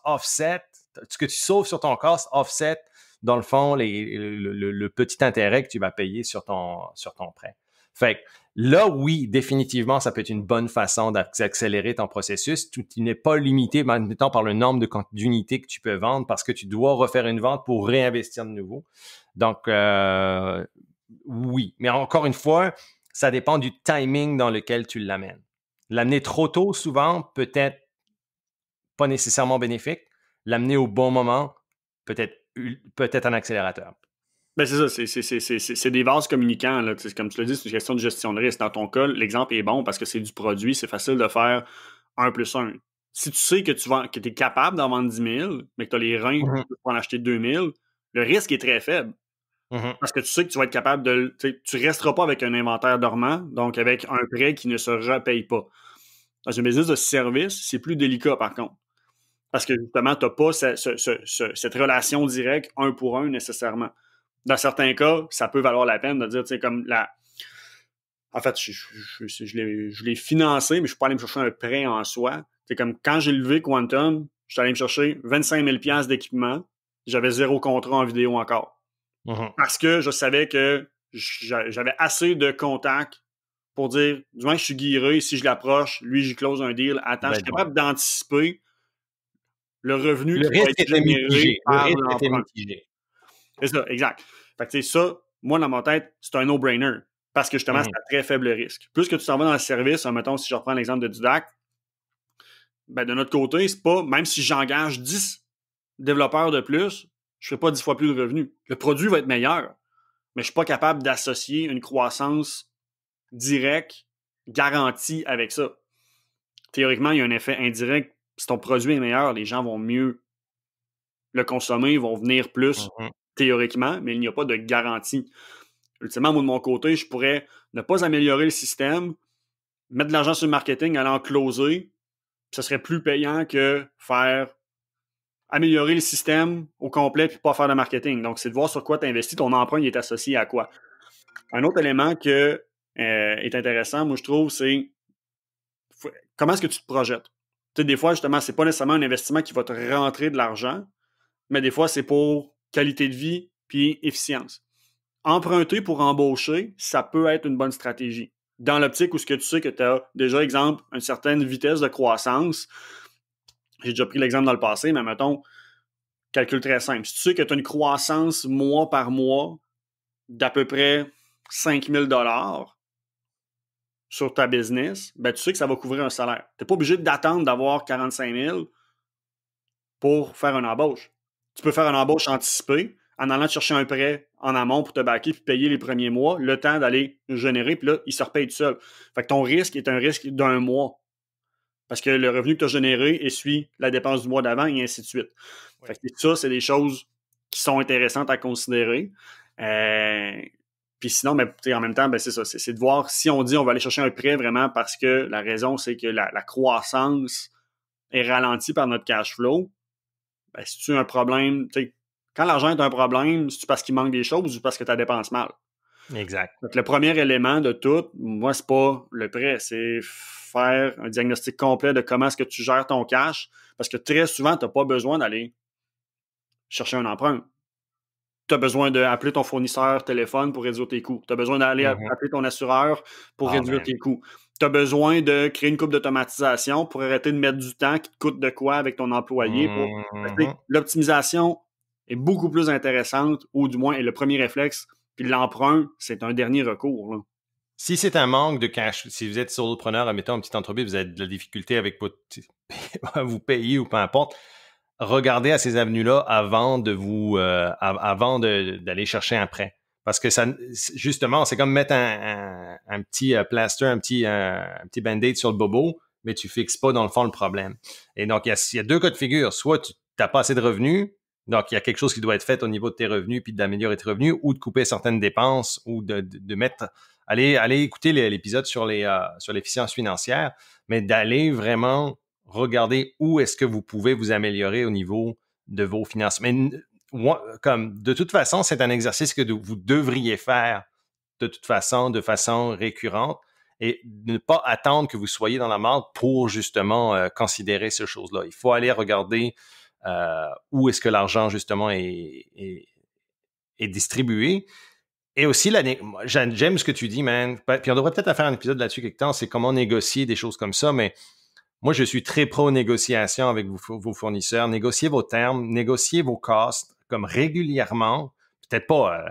Speaker 1: offset, ce que tu sauves sur ton cost offset, dans le fond, le petit intérêt que tu vas payer sur ton prêt. Fait que là, oui, définitivement, ça peut être une bonne façon d'accélérer ton processus. Tu n'es pas limité, mettons, par le nombre d'unités que tu peux vendre parce que tu dois refaire une vente pour réinvestir de nouveau. Donc, oui. Mais encore une fois, ça dépend du timing dans lequel tu l'amènes. L'amener trop tôt, souvent, peut-être pas nécessairement bénéfique. L'amener au bon moment, peut-être un accélérateur.
Speaker 2: Ben c'est ça, c'est des vases communicants. Là. Comme tu l'as dit, c'est une question de gestion de risque. Dans ton cas, l'exemple est bon parce que c'est du produit, c'est facile de faire 1 plus 1. Si tu sais que tu es capable d'en vendre 10 000, mais que tu as les reins pour en acheter 2 000, le risque est très faible. Parce que tu sais que tu vas être capable tu resteras pas avec un inventaire dormant, donc avec un prêt qui ne se repaye pas. Dans une business de service, c'est plus délicat par contre. Parce que justement, tu n'as pas cette relation directe 1 pour 1 nécessairement. Dans certains cas, ça peut valoir la peine de dire, tu sais, comme en fait, je l'ai financé, mais je suis pas allé me chercher un prêt en soi. C'est comme quand j'ai levé Quantum, je suis allé me chercher 25 000 $ d'équipement. J'avais 0 contrat en vidéo encore. Parce que je savais que j'avais assez de contacts pour dire, du moins que je suis guiré, si je l'approche, lui, j'y close un deal. Attends, je suis capable d'anticiper le revenu qui va être généré par l'emprunt. C'est ça, exact. Fait que, tu sais, ça, moi, dans ma tête, c'est un no-brainer. Parce que, justement, c'est un très faible risque. Plus que tu t'en vas dans le service, mettons, si je reprends l'exemple de Dudac, ben, de notre côté, c'est pas, même si j'engage 10 développeurs de plus, je ne ferai pas 10 fois plus de revenus. Le produit va être meilleur, mais je ne suis pas capable d'associer une croissance directe, garantie avec ça. Théoriquement, il y a un effet indirect. Si ton produit est meilleur, les gens vont mieux le consommer, vont venir plus théoriquement, mais il n'y a pas de garantie. Ultimement, moi, de mon côté, je pourrais ne pas améliorer le système, mettre de l'argent sur le marketing, aller en closer, ce serait plus payant que améliorer le système au complet puis pas faire de marketing. Donc, c'est de voir sur quoi tu investis. Ton emprunt il est associé à quoi. Un autre élément qui est intéressant, moi, je trouve, c'est comment est-ce que tu te projettes? Tu sais, des fois, justement, c'est pas nécessairement un investissement qui va te rentrer de l'argent, mais des fois, c'est pour qualité de vie puis efficience. Emprunter pour embaucher, ça peut être une bonne stratégie. dans l'optique où ce que tu sais que tu as déjà, exemple, une certaine vitesse de croissance. J'ai déjà pris l'exemple dans le passé, mais mettons, calcul très simple. Si tu sais que tu as une croissance mois par mois d'à peu près 5 000 $ sur ta business, ben tu sais que ça va couvrir un salaire. Tu n'es pas obligé d'attendre d'avoir 45 000 pour faire une embauche. Tu peux faire une embauche anticipée en allant te chercher un prêt en amont pour te backer puis payer les premiers mois, le temps d'aller générer, puis là, il se repaye tout seul. Fait que ton risque est un risque d'1 mois. Parce que le revenu que tu as généré essuie la dépense du mois d'avant et ainsi de suite. Ouais. Fait que ça, c'est des choses qui sont intéressantes à considérer. Puis sinon, ben, en même temps, ben, c'est ça. C'est de voir si on dit on va aller chercher un prêt vraiment parce que la raison, c'est que la croissance est ralentie par notre cash flow. Ben, si tu as un problème, quand l'argent est un problème, c'est parce qu'il manque des choses ou parce que tu dépenses mal.
Speaker 1: Exact.
Speaker 2: Donc, le premier élément de tout, moi, c'est pas le prêt, c'est faire un diagnostic complet de comment est-ce que tu gères ton cash, parce que très souvent, tu n'as pas besoin d'aller chercher un emprunt. Tu as besoin d'appeler ton fournisseur téléphone pour réduire tes coûts. Tu as besoin d'aller appeler ton assureur pour réduire tes coûts. Tu as besoin de créer une coupe d'automatisation pour arrêter de mettre du temps qui te coûte de quoi avec ton employé. L'optimisation est beaucoup plus intéressante, ou du moins est le premier réflexe. Puis l'emprunt, c'est un dernier recours. Là.
Speaker 1: Si c'est un manque de cash, si vous êtes solopreneur, admettons une petite entreprise, vous avez de la difficulté avec vous payer ou peu importe, regardez à ces avenues-là avant d'aller chercher un prêt. Parce que ça, justement, c'est comme mettre un petit plaster, un petit band-aid sur le bobo, mais tu fixes pas dans le fond le problème. Et donc, il y a deux cas de figure. Soit tu n'as pas assez de revenus, donc il y a quelque chose qui doit être fait au niveau de tes revenus puis d'améliorer tes revenus, ou de couper certaines dépenses, ou de mettre... Allez écouter l'épisode sur l'efficience financière, mais d'aller vraiment regarder où est-ce que vous pouvez vous améliorer au niveau de vos finances. Mais comme de toute façon, c'est un exercice que vous devriez faire de toute façon, de façon récurrente, et ne pas attendre que vous soyez dans la merde pour justement considérer ces choses-là. Il faut aller regarder où est-ce que l'argent justement est distribué. Et aussi, j'aime ce que tu dis, man. Puis on devrait peut-être faire un épisode là-dessus quelque temps, c'est comment négocier des choses comme ça, mais moi, je suis très pro-négociation avec vos fournisseurs. Négociez vos termes, négociez vos costs comme régulièrement. Peut-être pas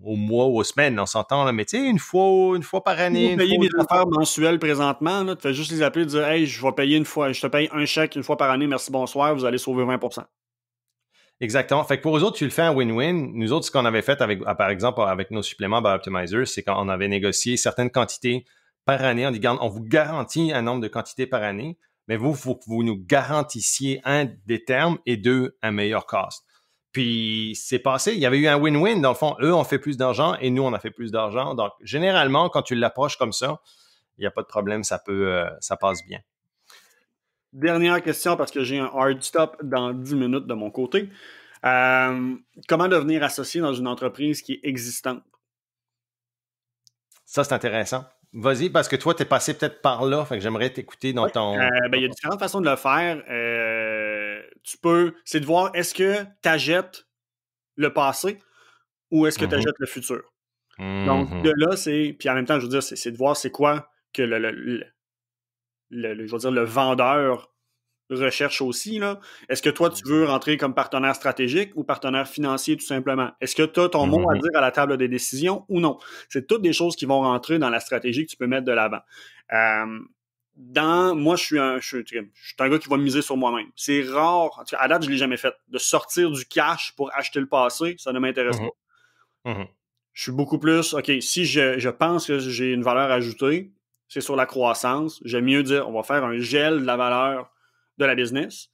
Speaker 1: au mois ou aux semaines, on s'entend, là, mais tu sais, une fois par année.
Speaker 2: Vous payez des affaires mensuelles présentement, là, tu fais juste les appeler et dire « Hey, je vais payer je te paye un chèque une fois par année, merci, bonsoir, vous allez sauver 20%. »
Speaker 1: Exactement. Fait que pour eux autres, tu le fais en win-win. Nous autres, ce qu'on avait fait par exemple, avec nos suppléments Bioptimizer, c'est qu'on avait négocié certaines quantités par année. On dit, on vous garantit un nombre de quantités par année, mais il faut que vous nous garantissiez, un, des termes, et deux, un meilleur cost. Puis, c'est passé. Il y avait eu un win-win. Dans le fond, eux ont fait plus d'argent et nous, on a fait plus d'argent. Donc, généralement, quand tu l'approches comme ça, il n'y a pas de problème. Ça passe bien.
Speaker 2: Dernière question, parce que j'ai un hard stop dans 10 minutes de mon côté. Comment devenir associé dans une entreprise qui est existante?
Speaker 1: Ça, c'est intéressant. Vas-y, parce que toi, tu es passé peut-être par là, fait que j'aimerais t'écouter dans ton...
Speaker 2: il y a différentes façons de le faire. C'est de voir, est-ce que tu achètes le passé ou est-ce que tu achètes le futur? Donc, de là, puis en même temps, je veux dire, c'est de voir c'est quoi que je veux dire, le vendeur recherche aussi, là. Est-ce que toi, tu veux rentrer comme partenaire stratégique ou partenaire financier, tout simplement? Est-ce que tu as ton mot à dire à la table des décisions ou non? C'est toutes des choses qui vont rentrer dans la stratégie que tu peux mettre de l'avant. Moi, je suis un gars qui va miser sur moi-même. C'est rare, à date, je ne l'ai jamais fait, de sortir du cash pour acheter le passé, ça ne m'intéresse pas. Je suis beaucoup plus, OK, si je pense que j'ai une valeur ajoutée, c'est sur la croissance. J'aime mieux dire, on va faire un gel de la valeur de la business.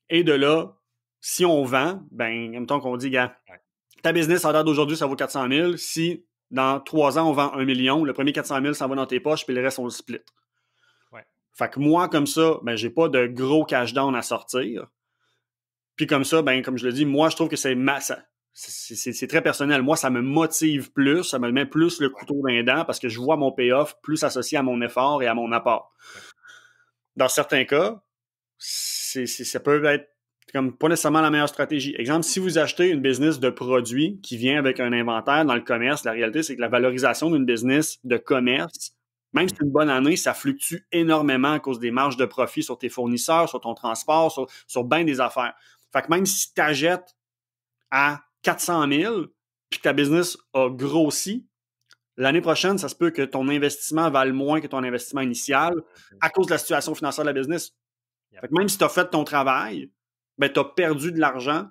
Speaker 2: Et de là, si on vend, ben, en même temps qu'on dit, gars, ta business, à date d'aujourd'hui, ça vaut 400 000. Si dans 3 ans, on vend 1 million, le premier 400 000 s'en va dans tes poches, puis le reste, on le split. Ouais. Fait que moi, comme ça, ben, j'ai pas de gros cash down à sortir. Puis comme ça, ben, comme je le dis, moi, je trouve que c'est très personnel. Moi, ça me motive plus, ça me met plus le couteau dans les dents parce que je vois mon payoff plus associé à mon effort et à mon apport. Dans certains cas, ça peut être comme pas nécessairement la meilleure stratégie. Exemple, si vous achetez une business de produits qui vient avec un inventaire dans le commerce, la réalité, c'est que la valorisation d'une business de commerce Même si c'est une bonne année, ça fluctue énormément à cause des marges de profit sur tes fournisseurs, sur ton transport, sur bien des affaires. Fait que même si tu achètes à 400 000 puis que ta business a grossi, l'année prochaine, ça se peut que ton investissement vale moins que ton investissement initial à cause de la situation financière de la business. Fait que même si tu as fait ton travail, ben, tu as perdu de l'argent.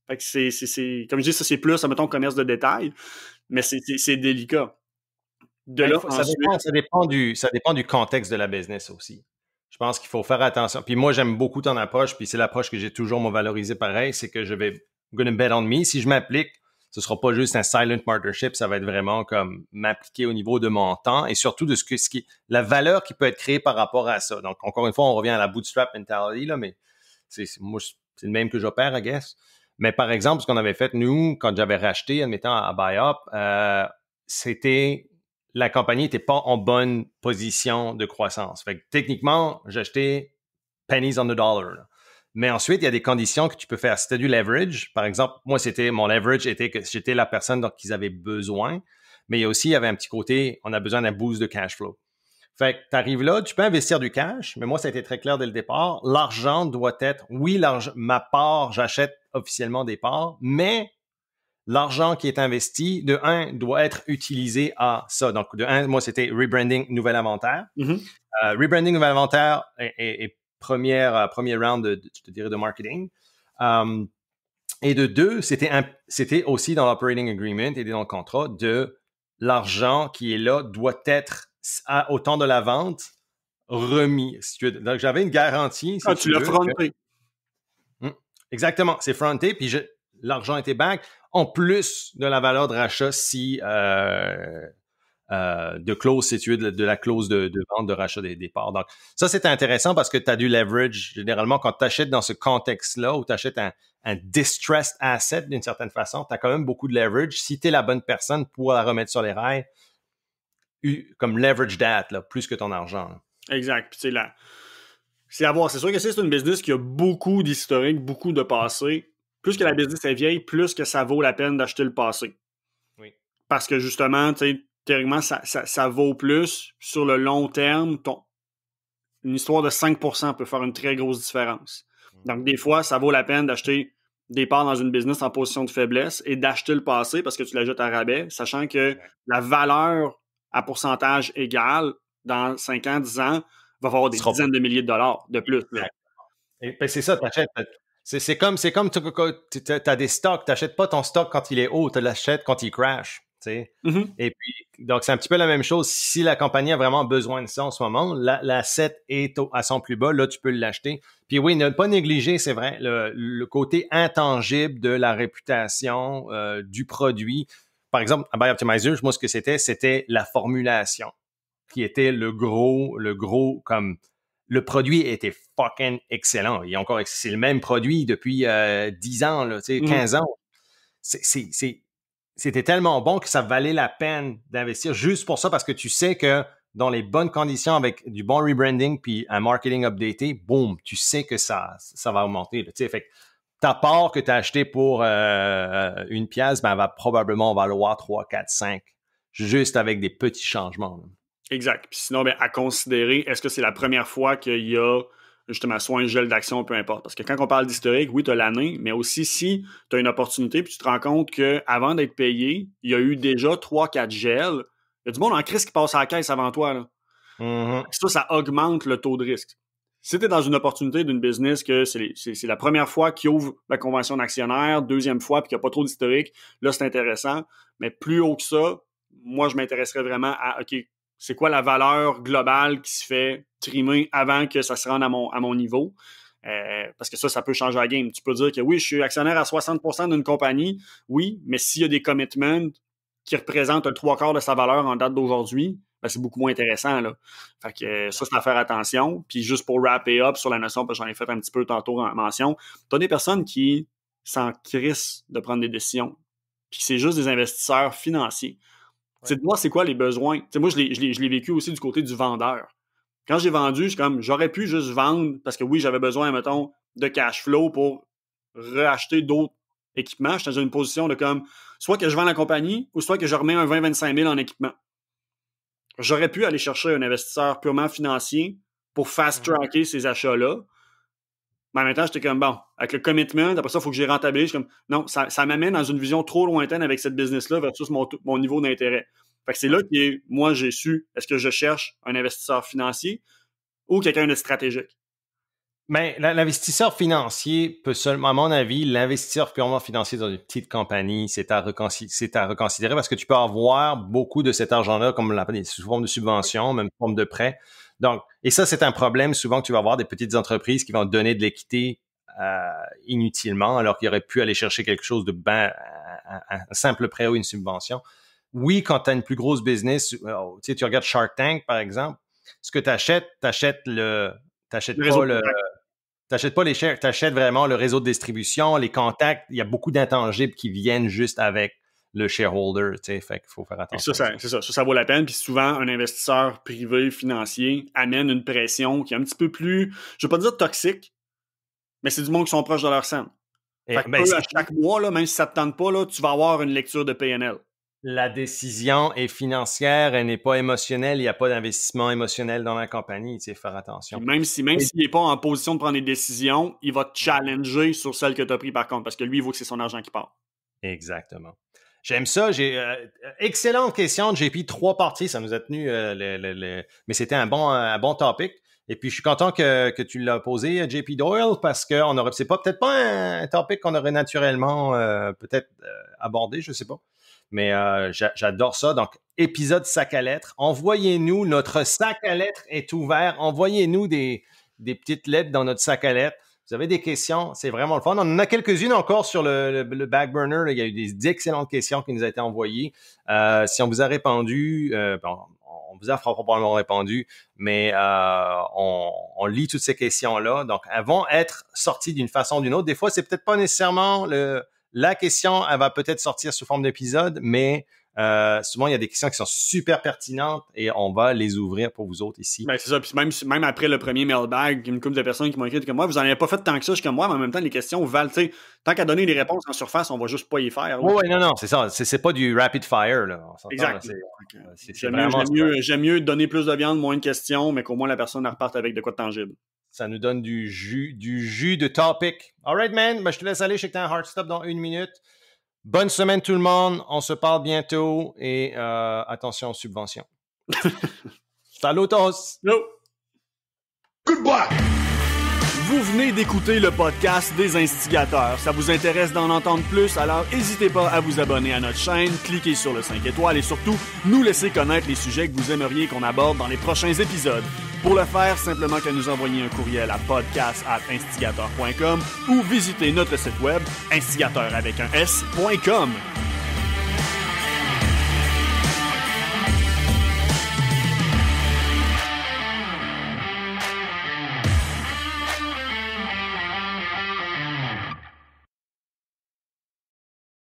Speaker 2: Fait que c'est comme je dis, ça c'est plus, mettons, commerce de détail, mais c'est délicat. De là,
Speaker 1: ça dépend du contexte de la business aussi. Je pense qu'il faut faire attention. Puis moi, j'aime beaucoup ton approche, puis c'est l'approche que j'ai toujours valorisée pareil, c'est que je vais gonna bet on me. Si je m'applique, ce sera pas juste un silent partnership, ça va être vraiment comme m'appliquer au niveau de mon temps et surtout de la valeur qui peut être créée par rapport à ça. Donc, encore une fois, on revient à la bootstrap mentality, là, mais moi, c'est le même que j'opère, I guess. Mais par exemple, ce qu'on avait fait, nous, quand j'avais racheté, admettons, à BuyUp, c'était la compagnie n'était pas en bonne position de croissance. Fait que techniquement, j'achetais pennies on the dollar. Là. Mais ensuite, il y a des conditions que tu peux faire. Si tu as du leverage, par exemple, moi, mon leverage était que j'étais la personne dont ils avaient besoin. Mais il y avait un petit côté, on a besoin d'un boost de cash flow. Fait que tu arrives là, tu peux investir du cash, mais moi, ça a été très clair dès le départ. L'argent doit être, oui, ma part, j'achète officiellement des parts, mais l'argent qui est investi, de un, doit être utilisé à ça. Donc, de un, moi, c'était rebranding, nouvel inventaire.
Speaker 2: Mm-hmm.
Speaker 1: Rebranding, nouvel inventaire est premier round, je te dirais, de marketing. Et de deux, c'était aussi dans l'operating agreement et dans le contrat de l'argent qui est là doit être, au temps de la vente, remis. Donc, j'avais une garantie.
Speaker 2: Si tu l'as fronté.
Speaker 1: Exactement, c'est fronté, puis l'argent était back, en plus de la valeur de rachat si de clause, si tu veux, de la clause de vente de rachat des parts. Donc, ça, c'est intéressant parce que tu as du leverage. Généralement, quand tu achètes dans ce contexte-là, où tu achètes un distressed asset d'une certaine façon, tu as quand même beaucoup de leverage. Si tu es la bonne personne pour la remettre sur les rails, comme leverage that, là, plus que ton argent. Là.
Speaker 2: Exact. Puis, tu sais, là, c'est à voir. C'est sûr que c'est une business qui a beaucoup d'historique, beaucoup de passé. Plus que la business est vieille, plus que ça vaut la peine d'acheter le passé.
Speaker 1: Oui.
Speaker 2: Parce que justement, tu sais, théoriquement, ça vaut plus. Sur le long terme, une histoire de 5% peut faire une très grosse différence. Donc, des fois, ça vaut la peine d'acheter des parts dans une business en position de faiblesse et d'acheter le passé parce que tu l'achètes à rabais, sachant que la valeur à pourcentage égal, dans 5 ans, 10 ans, va avoir des dizaines de milliers de dollars de plus.
Speaker 1: Et ben c'est ça, t'achètes. C'est comme tu as des stocks, t'achètes pas ton stock quand il est haut, tu l'achètes quand il crash.
Speaker 2: Mm-hmm.
Speaker 1: Et puis, donc c'est un petit peu la même chose. Si la compagnie a vraiment besoin de ça en ce moment, l'asset est à son plus bas, là, tu peux l'acheter. Puis oui, ne pas négliger, c'est vrai, le côté intangible de la réputation du produit. Par exemple, à Buy Optimizer, moi, ce que c'était la formulation qui était le gros comme le produit était fucking excellent. Et encore, c'est le même produit depuis 10 ans, là, 15 ans. C'était tellement bon que ça valait la peine d'investir juste pour ça parce que tu sais que dans les bonnes conditions avec du bon rebranding puis un marketing updaté, boum, tu sais que ça va augmenter. Là, fait que ta part que tu as acheté pour une pièce, ben, elle va probablement valoir 3, 4, 5 juste avec des petits changements. Là.
Speaker 2: Exact. Puis sinon, ben, à considérer, est-ce que c'est la première fois qu'il y a justement soit un gel d'action, peu importe. Parce que quand on parle d'historique, oui, tu as l'année, mais aussi si tu as une opportunité puis tu te rends compte qu'avant d'être payé, il y a eu déjà 3-4 gels. Il y a du monde en crise qui passe à la caisse avant toi. Là.
Speaker 1: Mm-hmm.
Speaker 2: Ça augmente le taux de risque. Si tu es dans une opportunité d'une business que c'est la première fois qu'il ouvre la convention d'actionnaire, deuxième fois puis qu'il n'y a pas trop d'historique, là, c'est intéressant. Mais plus haut que ça, moi, je m'intéresserais vraiment à, OK, c'est quoi la valeur globale qui se fait trimer avant que ça se rende à mon niveau? Parce que ça peut changer la game. Tu peux dire que oui, je suis actionnaire à 60% d'une compagnie, oui, mais s'il y a des commitments qui représentent un 3/4 de sa valeur en date d'aujourd'hui, ben c'est beaucoup moins intéressant. Là. Fait que ça, c'est à faire attention. Puis juste pour wrapper up sur la notion, parce que j'en ai fait un petit peu tantôt en mention, tu as des personnes qui s'en crissent de prendre des décisions. Puis c'est juste des investisseurs financiers. C'est de voir c'est quoi les besoins. T'sais, moi, je l'ai vécu aussi du côté du vendeur. Quand j'ai vendu, j'aurais pu juste vendre parce que oui, j'avais besoin, mettons, de cash flow pour racheter d'autres équipements. J'étais dans une position de comme, soit que je vends la compagnie ou soit que je remets un 20-25 000 en équipement. j'aurais pu aller chercher un investisseur purement financier pour fast-tracker ces achats-là. Mais en même temps, j'étais comme, bon, avec le commitment, après ça, il faut que j'ai rentabilise. Comme, non, ça m'amène dans une vision trop lointaine avec cette business-là versus mon niveau d'intérêt. Fait que c'est là que moi, j'ai su, est-ce que je cherche un investisseur financier ou quelqu'un de stratégique?
Speaker 1: Mais l'investisseur financier peut seulement, à mon avis, l'investisseur purement financier dans une petite compagnie, c'est à reconsidérer parce que tu peux avoir beaucoup de cet argent-là, comme on l'appelle, sous forme de subvention, même sous forme de prêt. Donc, et ça, c'est un problème souvent que tu vas avoir des petites entreprises qui vont te donner de l'équité inutilement, alors qu'ils auraient pu aller chercher quelque chose de un simple prêt ou une subvention. Oui, quand tu as une plus grosse business, tu sais, tu regardes Shark Tank, par exemple, ce que t'achètes pas les shares, t'achètes vraiment le réseau de distribution, les contacts. Il y a beaucoup d'intangibles qui viennent juste avec le shareholder, tu sais, fait qu'il faut faire attention.
Speaker 2: Ça vaut la peine. Puis souvent, un investisseur privé financier amène une pression qui est un petit peu plus, je veux pas dire toxique, mais c'est du monde qui sont proches de leur scène. Fait que à chaque mois, là, même si ça te tente pas, là, tu vas avoir une lecture de P&L.
Speaker 1: La décision est financière, elle n'est pas émotionnelle, il n'y a pas d'investissement émotionnel dans la compagnie, tu sais, faire attention.
Speaker 2: Puis même s'il n'est pas en position de prendre des décisions, il va te challenger sur celle que tu as prise par contre, parce que lui, il vaut que c'est son argent qui part.
Speaker 1: Exactement. J'aime ça. Excellente question de JP. 3 parties, ça nous a tenu, mais c'était un bon topic. Et puis, je suis content que tu l'as posé, JP Doyle, parce que c'est peut-être pas un topic qu'on aurait naturellement peut-être abordé, je sais pas. Mais j'adore ça. Donc, épisode sac à lettres. Envoyez-nous, notre sac à lettres est ouvert. Envoyez-nous des petites lettres dans notre sac à lettres. Vous avez des questions, c'est vraiment le fun. On en a quelques-unes encore sur le back burner. Là. Il y a eu des excellentes questions qui nous ont été envoyées. Si on vous a répondu, on vous a probablement répondu, mais on lit toutes ces questions-là. Donc, elles vont être sorties d'une façon ou d'une autre. Des fois, c'est peut-être pas nécessairement la question, elle va peut-être sortir sous forme d'épisode, mais souvent, il y a des questions qui sont super pertinentes et on va les ouvrir pour vous autres ici.
Speaker 2: Ben, c'est ça. Puis même après le premier mailbag, une couple de personnes qui m'ont écrit comme moi, vous n'en avez pas fait tant que ça, je suis comme moi, mais en même temps, les questions valent, tu sais, tant qu'à donner des réponses en surface, on va juste pas y faire.
Speaker 1: Oui, non, c'est ça. C'est pas du rapid fire, là.
Speaker 2: Exact. J'aime mieux donner plus de viande, moins de questions, mais qu'au moins la personne reparte avec de quoi de tangible.
Speaker 1: Ça nous donne du jus de topic. All right, man. Ben, je te laisse aller. Je sais que t'as un hard stop dans 1 minute. Bonne semaine tout le monde. On se parle bientôt. Et attention aux subventions. Salutos.
Speaker 2: No.
Speaker 3: Goodbye.
Speaker 2: Vous venez d'écouter le podcast des Instigateurs. Ça vous intéresse d'en entendre plus? Alors n'hésitez pas à vous abonner à notre chaîne, cliquez sur le 5 étoiles et surtout, nous laisser connaître les sujets que vous aimeriez qu'on aborde dans les prochains épisodes. Pour le faire, simplement qu'à nous envoyer un courriel à podcast@instigateur.com ou visiter notre site web instigateur avec un s.com.